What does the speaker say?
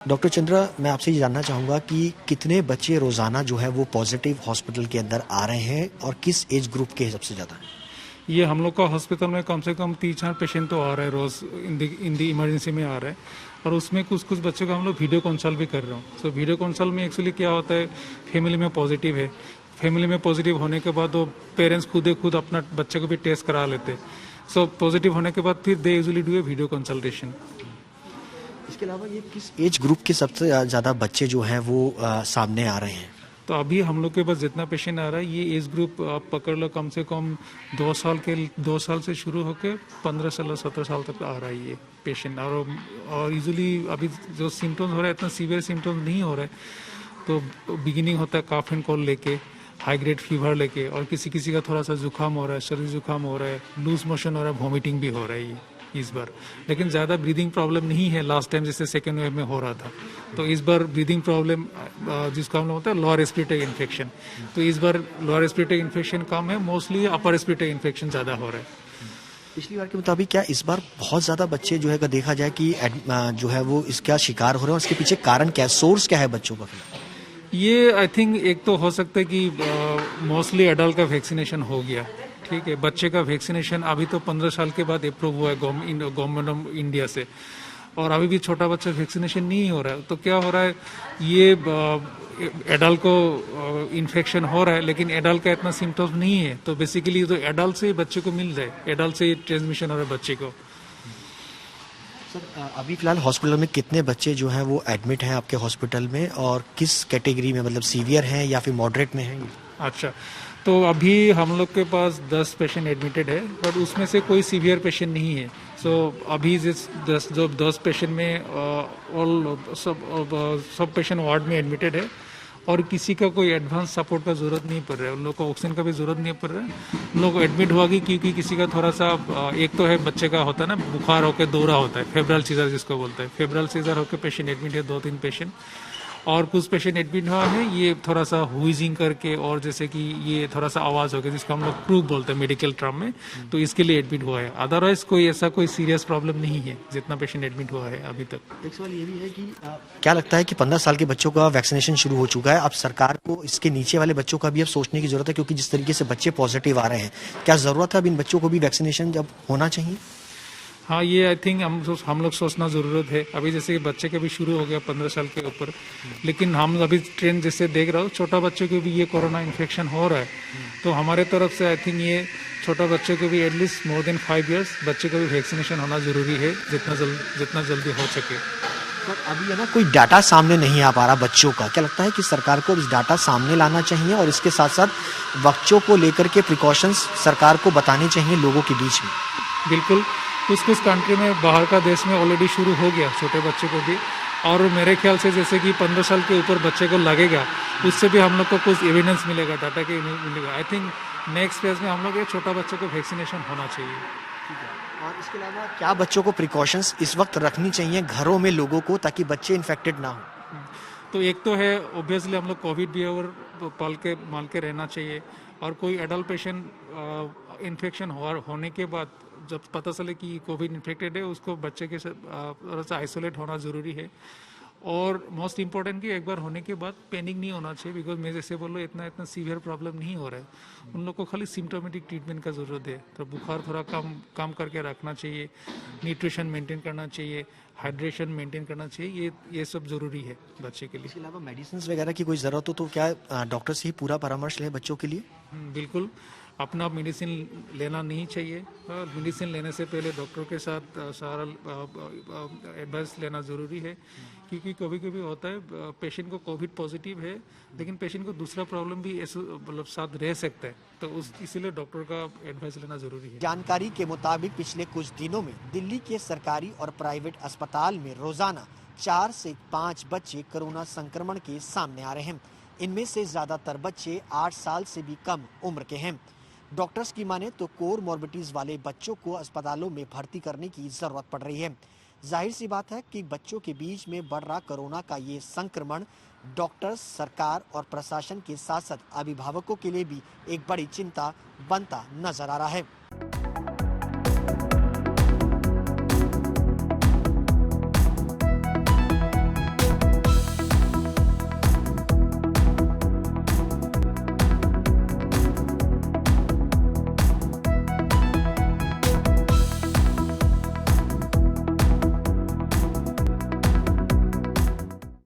Doctor Chandra, मैं आपसे ये जानना चाहूँगा कि कितने बच्चे रोज़ाना जो है वो पॉजिटिव हॉस्पिटल के अंदर आ रहे हैं और किस एज ग्रुप के सबसे ज़्यादा है? ये हम लोग का हॉस्पिटल में कम से कम 3-4 पेशेंट तो आ रहे हैं रोज़ इन दी इमरजेंसी में आ रहे हैं। और उसमें कुछ कुछ बच्चों का हम लोग वीडियो कंसल्ट भी कर रहे हो। सो वीडियो कंसल्ट में एक्चुअली क्या होता है, फैमिली में पॉजिटिव है, फैमिली में पॉजिटिव होने के बाद वो पेरेंट्स खुद अपना बच्चे को भी टेस्ट करा लेते हैं। सो पॉजिटिव होने के बाद फिर they usually do a video consultation. इसके अलावा ये किस एज ग्रुप के सबसे ज़्यादा बच्चे जो हैं वो सामने आ रहे हैं? तो अभी हम लोग के पास जितना पेशेंट आ रहा है, ये एज ग्रुप आप पकड़ लो, कम से कम 2 साल से शुरू होकर 15 साल 17 साल तक आ रहा है ये पेशेंट। और यूजुअली अभी जो सिम्टम्स हो रहा है, इतना सीवियर सिम्टम्स नहीं हो रहा है। तो बिगिनिंग होता है काफ एंड कोल्ड लेके, हाई ग्रेड फीवर लेके, और किसी किसी का थोड़ा सा जुकाम हो रहा है, शरीर जुकाम हो रहा है, लूज मोशन हो रहा है, वॉमिटिंग भी हो रहा है ये इस बार। लेकिन ज़्यादा ब्रीदिंग प्रॉब्लम नहीं है लास्ट टाइम जैसे सेकेंड वेव में हो रहा था। तो इस बार ब्रीदिंग प्रॉब्लम जिसको हम लोग होता है लोअर रेस्पिरेटरी इन्फेक्शन, तो इस बार लोअर रेस्पिरेटरी इन्फेक्शन कम है, मोस्टली अपर रेस्पिरेटरी इन्फेक्शन ज़्यादा हो रहा है। पिछली बार के मुताबिक क्या इस बार बहुत ज़्यादा बच्चे जो है अगर देखा जाए कि जो है वो इसका शिकार हो रहे हैं और इसके पीछे कारण क्या है, सोर्स क्या है बच्चों का? ये आई थिंक एक तो हो सकता है कि मोस्टली एडल्ट का वैक्सीनेशन हो गया, ठीक है। बच्चे का वैक्सीनेशन अभी तो 15 साल के बाद अप्रूव हुआ है गवर्नमेंट ऑफ इंडिया से, और अभी भी छोटा बच्चा वैक्सीनेशन नहीं हो रहा है। तो क्या हो रहा है, ये एडल्ट को इन्फेक्शन हो रहा है, लेकिन एडल्ट का इतना सिम्टम्स नहीं है। तो बेसिकली तो एडल्ट से बच्चे को मिल जाए, एडल्ट से ट्रांसमिशन हो रहा है बच्चे को। सर, अभी फिलहाल हॉस्पिटल में कितने बच्चे जो हैं वो एडमिट हैं आपके हॉस्पिटल में, और किस कैटेगरी में, मतलब सीवियर हैं या फिर मॉडरेट में हैं? अच्छा, तो अभी हम लोग के पास 10 पेशेंट एडमिटेड है, बट उसमें से कोई सीवियर पेशेंट नहीं है। सो अभी जिस 10 पेशेंट में सब पेशेंट वार्ड में एडमिटेड है, और किसी का कोई एडवांस सपोर्ट का जरूरत नहीं पड़ रहा है। उन लोग को ऑक्सीजन का भी जरूरत नहीं पड़ रहा है। उन लोग को एडमिट हुआ क्योंकि किसी का थोड़ा सा एक तो है बच्चे का होता है ना, बुखार होकर दौरा होता है, फेब्रल सीजर जिसको बोलते हैं, फेब्रल सीजर होकर पेशेंट एडमिट है, 2-3 पेशेंट। और कुछ पेशेंट एडमिट हुआ है, ये थोड़ा सा हुइजिंग करके, और जैसे कि ये थोड़ा सा आवाज़ हो गया जिसको हम लोग क्रूक बोलते हैं मेडिकल टर्म में, तो इसके लिए एडमिट हुआ है। अदरवाइज कोई सीरियस प्रॉब्लम नहीं है जितना पेशेंट एडमिट हुआ है अभी तक। एक सवाल ये भी है कि क्या लगता है कि 15 साल के बच्चों का वैक्सीनेशन शुरू हो चुका है, अब सरकार को इसके नीचे वाले बच्चों का भी अब सोचने की जरूरत है, क्योंकि जिस तरीके से बच्चे पॉजिटिव आ रहे हैं, क्या जरूरत है अब इन बच्चों को भी वैक्सीनेशन जब होना चाहिए? हाँ, ये आई थिंक हम लोग सोचना ज़रूरत है। अभी जैसे बच्चे का भी शुरू हो गया 15 साल के ऊपर, लेकिन हम अभी ट्रेंड जैसे देख रहा हूँ, छोटा बच्चे को भी ये कोरोना इन्फेक्शन हो रहा है। तो हमारे तरफ से आई थिंक ये छोटा बच्चे को भी एटलीस्ट मोर देन 5 ईयर्स बच्चे को भी वैक्सीनेशन होना ज़रूरी है, जितना जल्दी हो सके। तो अभी है ना, कोई डाटा सामने नहीं आ पा रहा बच्चों का, क्या लगता है कि सरकार को इस डाटा सामने लाना चाहिए और इसके साथ साथ बच्चों को लेकर के प्रिकॉशंस सरकार को बताने चाहिए लोगों के बीच में? बिल्कुल, कुछ कंट्री में, बाहर का देश में ऑलरेडी शुरू हो गया छोटे बच्चे को भी। और मेरे ख्याल से जैसे कि 15 साल के ऊपर बच्चे को लगेगा, उससे भी हम लोग को कुछ एविडेंस मिलेगा, डाटा के मिलेगा। आई थिंक नेक्स्ट फेज में हम लोग ये छोटा बच्चे को वैक्सीनेशन होना चाहिए। और इसके अलावा क्या बच्चों को प्रिकॉशंस इस वक्त रखनी चाहिए घरों में लोगों को, ताकि बच्चे इन्फेक्टेड ना हो? तो एक तो है ऑब्वियसली हम लोग कोविड बिहेवियर मान के रहना चाहिए। और कोई एडल्ट पेशेंट इन्फेक्शन होने के बाद जब पता चले कि कोविड इन्फेक्टेड है, उसको बच्चे के थोड़ा सा आइसोलेट होना ज़रूरी है। और मोस्ट इम्पॉर्टेंट कि एक बार होने के बाद पैनिक नहीं होना चाहिए, बिकॉज मैं जैसे बोल रहा हूँ इतना सीवियर प्रॉब्लम नहीं हो रहा है। उन लोग को खाली सिम्टोमेटिक ट्रीटमेंट का ज़रूरत है। तो बुखार थोड़ा कम करके रखना चाहिए, न्यूट्रिशन मेंटेन करना चाहिए, हाइड्रेशन मेंटेन करना चाहिए, ये सब ज़रूरी है बच्चे के लिए। इसके अलावा मेडिसिन वगैरह की कोई ज़रूरत हो तो क्या डॉक्टर से ही पूरा परामर्श लें बच्चों के लिए? बिल्कुल, अपना मेडिसिन लेना नहीं चाहिए। मेडिसिन लेने से पहले डॉक्टर के साथ सारा एडवाइस लेना ज़रूरी है, क्योंकि कभी कभी होता है पेशेंट को कोविड पॉजिटिव है, लेकिन पेशेंट को दूसरा प्रॉब्लम भी मतलब साथ रह सकता है। तो इसीलिए डॉक्टर का एडवाइस लेना ज़रूरी है। जानकारी के मुताबिक पिछले कुछ दिनों में दिल्ली के सरकारी और प्राइवेट अस्पताल में रोजाना 4 से 5 बच्चे कोरोना संक्रमण के सामने आ रहे हैं। इनमें से ज्यादातर बच्चे 8 साल से भी कम उम्र के हैं। डॉक्टर्स की माने तो कोर मॉर्बिडिटीज वाले बच्चों को अस्पतालों में भर्ती करने की जरूरत पड़ रही है। जाहिर सी बात है कि बच्चों के बीच में बढ़ रहा कोरोना का ये संक्रमण डॉक्टर्स, सरकार और प्रशासन के साथ साथ अभिभावकों के लिए भी एक बड़ी चिंता बनता नजर आ रहा है।